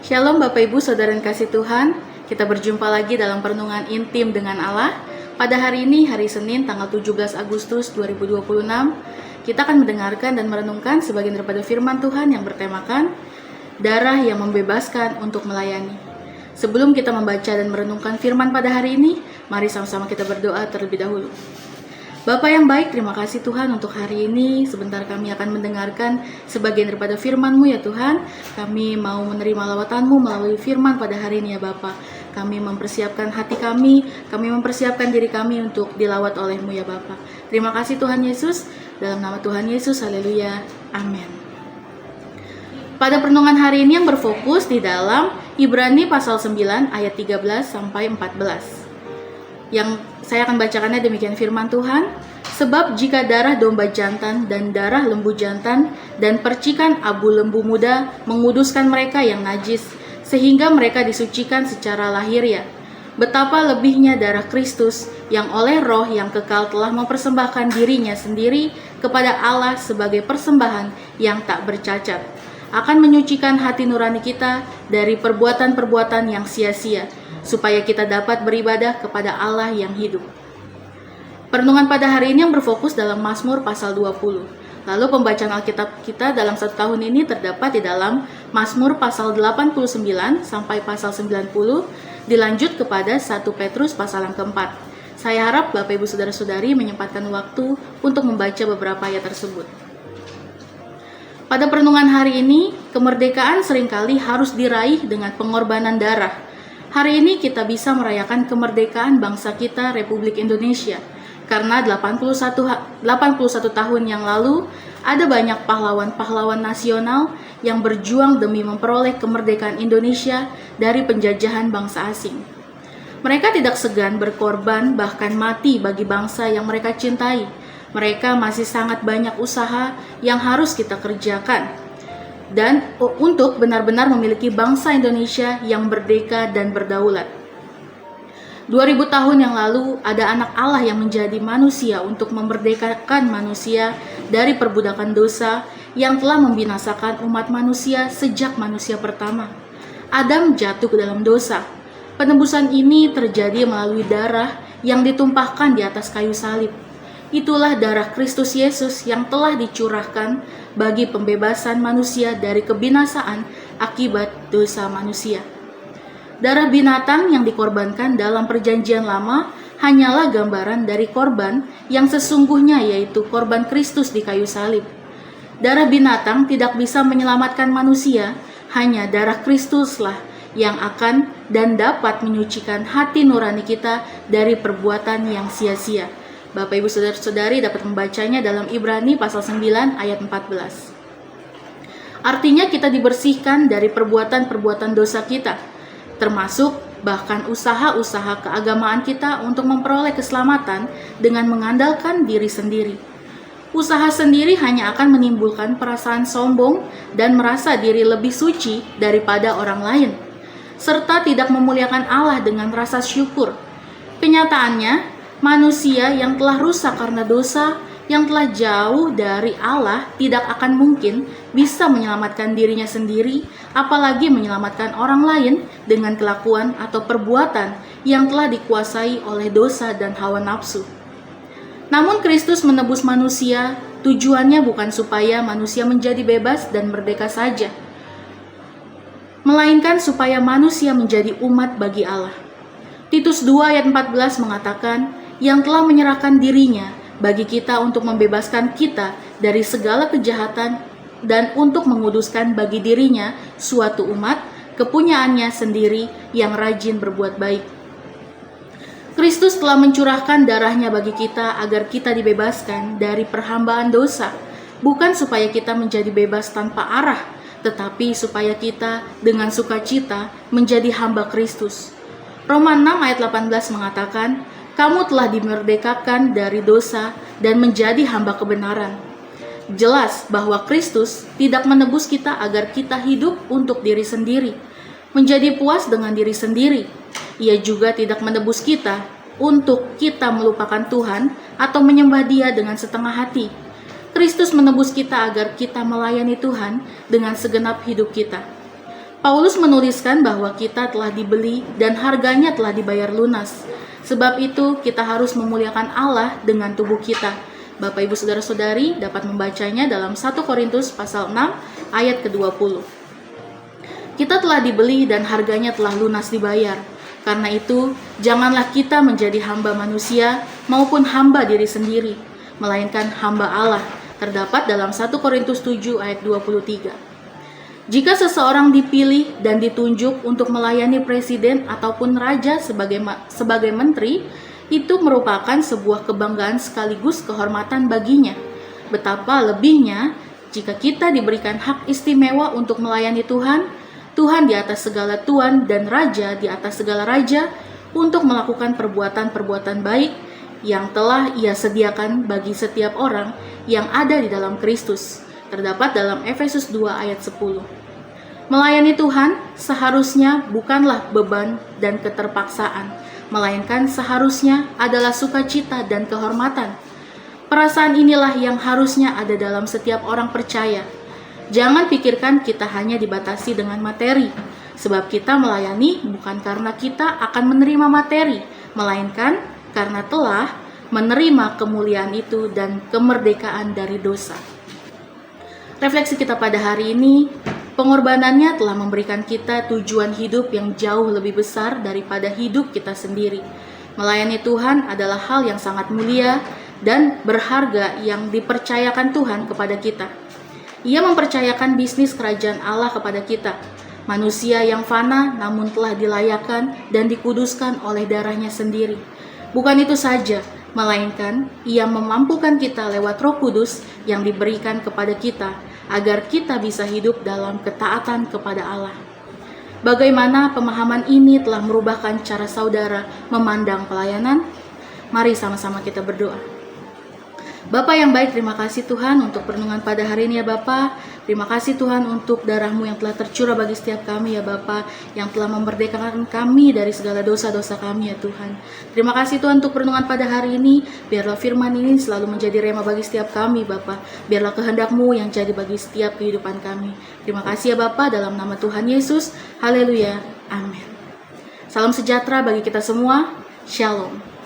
Shalom Bapak Ibu Saudara yang kasih Tuhan, kita berjumpa lagi dalam perenungan intim dengan Allah. Pada hari ini, hari Senin tanggal 17 Agustus 2026, kita akan mendengarkan dan merenungkan sebagian daripada firman Tuhan yang bertemakan darah yang membebaskan untuk melayani. Sebelum kita membaca dan merenungkan firman pada hari ini, mari sama-sama kita berdoa terlebih dahulu. Bapa yang baik, terima kasih Tuhan untuk hari ini. Sebentar kami akan mendengarkan sebagian daripada firman-Mu ya Tuhan. Kami mau menerima lawatan-Mu melalui firman pada hari ini ya Bapa. Kami mempersiapkan hati kami mempersiapkan diri kami untuk dilawat oleh-Mu ya Bapa. Terima kasih Tuhan Yesus. Dalam nama Tuhan Yesus, haleluya, amin. Pada perenungan hari ini yang berfokus di dalam Ibrani pasal 9 ayat 13 sampai 14. Yang saya akan bacakannya demikian firman Tuhan. Sebab jika darah domba jantan dan darah lembu jantan dan percikan abu lembu muda menguduskan mereka yang najis, sehingga mereka disucikan secara lahiriah, betapa lebihnya darah Kristus yang oleh roh yang kekal telah mempersembahkan dirinya sendiri kepada Allah sebagai persembahan yang tak bercacat, akan menyucikan hati nurani kita dari perbuatan-perbuatan yang sia-sia, supaya kita dapat beribadah kepada Allah yang hidup. Perenungan pada hari ini yang berfokus dalam Mazmur pasal 20. Lalu pembacaan Alkitab kita dalam satu tahun ini terdapat di dalam Mazmur pasal 89 sampai pasal 90, dilanjut kepada 1 Petrus pasal yang keempat. Saya harap Bapak Ibu Saudara-saudari menyempatkan waktu untuk membaca beberapa ayat tersebut. Pada perenungan hari ini, kemerdekaan seringkali harus diraih dengan pengorbanan darah. Hari ini kita bisa merayakan kemerdekaan bangsa kita Republik Indonesia. Karena 81 tahun yang lalu, ada banyak pahlawan-pahlawan nasional yang berjuang demi memperoleh kemerdekaan Indonesia dari penjajahan bangsa asing. Mereka tidak segan berkorban, bahkan mati bagi bangsa yang mereka cintai. Mereka masih sangat banyak usaha yang harus kita kerjakan. Dan untuk benar-benar memiliki bangsa Indonesia yang merdeka dan berdaulat. 2000 tahun yang lalu, ada anak Allah yang menjadi manusia untuk memerdekakan manusia dari perbudakan dosa yang telah membinasakan umat manusia sejak manusia pertama. Adam jatuh ke dalam dosa. Penebusan ini terjadi melalui darah yang ditumpahkan di atas kayu salib. Itulah darah Kristus Yesus yang telah dicurahkan bagi pembebasan manusia dari kebinasaan akibat dosa manusia. Darah binatang yang dikorbankan dalam perjanjian lama hanyalah gambaran dari korban yang sesungguhnya, yaitu korban Kristus di kayu salib. Darah binatang tidak bisa menyelamatkan manusia, hanya darah Kristuslah yang akan dan dapat menyucikan hati nurani kita dari perbuatan yang sia-sia. Bapak Ibu Saudara-saudari dapat membacanya dalam Ibrani pasal 9 ayat 14. Artinya kita dibersihkan dari perbuatan-perbuatan dosa kita, termasuk bahkan usaha-usaha keagamaan kita untuk memperoleh keselamatan dengan mengandalkan diri sendiri. Usaha sendiri hanya akan menimbulkan perasaan sombong dan merasa diri lebih suci daripada orang lain, serta tidak memuliakan Allah dengan rasa syukur. Kenyataannya, manusia yang telah rusak karena dosa, yang telah jauh dari Allah, tidak akan mungkin bisa menyelamatkan dirinya sendiri, apalagi menyelamatkan orang lain dengan kelakuan atau perbuatan yang telah dikuasai oleh dosa dan hawa nafsu. Namun Kristus menebus manusia, tujuannya bukan supaya manusia menjadi bebas dan merdeka saja, melainkan supaya manusia menjadi umat bagi Allah. Titus 2 ayat 14 mengatakan, yang telah menyerahkan dirinya bagi kita untuk membebaskan kita dari segala kejahatan dan untuk menguduskan bagi dirinya suatu umat, kepunyaannya sendiri yang rajin berbuat baik. Kristus telah mencurahkan darahnya bagi kita agar kita dibebaskan dari perhambaan dosa, bukan supaya kita menjadi bebas tanpa arah, tetapi supaya kita dengan sukacita menjadi hamba Kristus. Roma 6 ayat 18 mengatakan, kamu telah dimerdekakan dari dosa dan menjadi hamba kebenaran. Jelas bahwa Kristus tidak menebus kita agar kita hidup untuk diri sendiri, menjadi puas dengan diri sendiri. Ia juga tidak menebus kita untuk kita melupakan Tuhan atau menyembah Dia dengan setengah hati. Kristus menebus kita agar kita melayani Tuhan dengan segenap hidup kita. Paulus menuliskan bahwa kita telah dibeli dan harganya telah dibayar lunas. Sebab itu kita harus memuliakan Allah dengan tubuh kita. Bapak Ibu Saudara-saudari dapat membacanya dalam 1 Korintus pasal 6 ayat ke-20. Kita telah dibeli dan harganya telah lunas dibayar. Karena itu, janganlah kita menjadi hamba manusia maupun hamba diri sendiri, melainkan hamba Allah. Terdapat dalam 1 Korintus 7 ayat 23. Jika seseorang dipilih dan ditunjuk untuk melayani presiden ataupun raja sebagai menteri, itu merupakan sebuah kebanggaan sekaligus kehormatan baginya. Betapa lebihnya jika kita diberikan hak istimewa untuk melayani Tuhan, Tuhan di atas segala tuan dan raja di atas segala raja, untuk melakukan perbuatan-perbuatan baik yang telah Ia sediakan bagi setiap orang yang ada di dalam Kristus. Terdapat dalam Efesus 2 ayat 10. Melayani Tuhan seharusnya bukanlah beban dan keterpaksaan, melainkan seharusnya adalah sukacita dan kehormatan. Perasaan inilah yang harusnya ada dalam setiap orang percaya. Jangan pikirkan kita hanya dibatasi dengan materi, sebab kita melayani bukan karena kita akan menerima materi, melainkan karena telah menerima kemuliaan itu dan kemerdekaan dari dosa. Refleksi kita pada hari ini, pengorbanannya telah memberikan kita tujuan hidup yang jauh lebih besar daripada hidup kita sendiri. Melayani Tuhan adalah hal yang sangat mulia dan berharga yang dipercayakan Tuhan kepada kita. Ia mempercayakan bisnis kerajaan Allah kepada kita, manusia yang fana namun telah dilayakkan dan dikuduskan oleh darahnya sendiri. Bukan itu saja, melainkan Ia memampukan kita lewat Roh Kudus yang diberikan kepada kita, agar kita bisa hidup dalam ketaatan kepada Allah. Bagaimana pemahaman ini telah merubahkan cara saudara memandang pelayanan? Mari sama-sama kita berdoa. Bapa yang baik, terima kasih Tuhan untuk perenungan pada hari ini ya Bapa. Terima kasih Tuhan untuk darah-Mu yang telah tercurah bagi setiap kami ya Bapa, yang telah memerdekakan kami dari segala dosa-dosa kami ya Tuhan. Terima kasih Tuhan untuk perenungan pada hari ini. Biarlah firman ini selalu menjadi rema bagi setiap kami Bapa. Biarlah kehendak-Mu yang jadi bagi setiap kehidupan kami. Terima kasih ya Bapa, dalam nama Tuhan Yesus. Haleluya. Amin. Salam sejahtera bagi kita semua. Shalom.